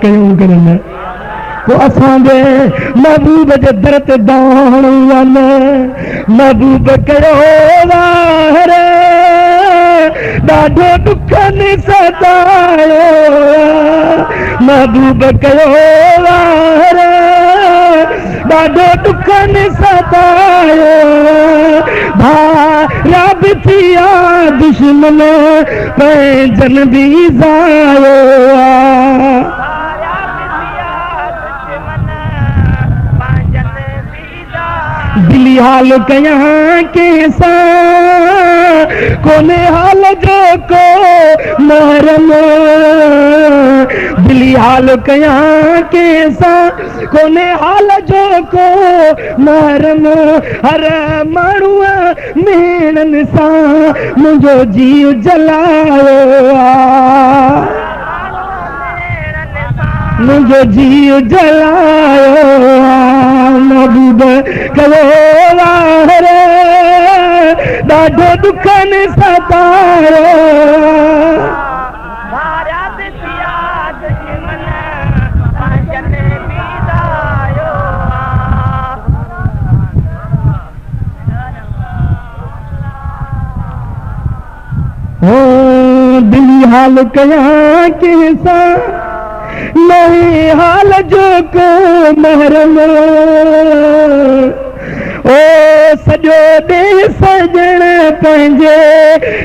कयूं करन को असांजे महबूब जे दर ते दाण वन महबूब कयो वार ॾाढो दुखनि सतायो महबूब कयो वार ॾाढो दुखनि सतायो भारा बि थिया दुश्मन पंहिंजनि बि ज़ायो दिली हाल कयां कंहिंसां कोने हाल जो को महरम दिली हाल कयां कंहिंसां कोने हाल जो को महरम हर माण्हूअ मेणनि सां मुंहिंजो जीव जलायो मुंहिंजो जीव जलायो महबूब कयो वार ॾाढो दुखनि सतायो हो दिली हाल कयां कंहिंसां नए हाल जो को महरम ओ सॼो ॾे सॼण पंहिंजे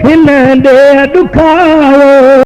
हिन ॾे ॾुखायो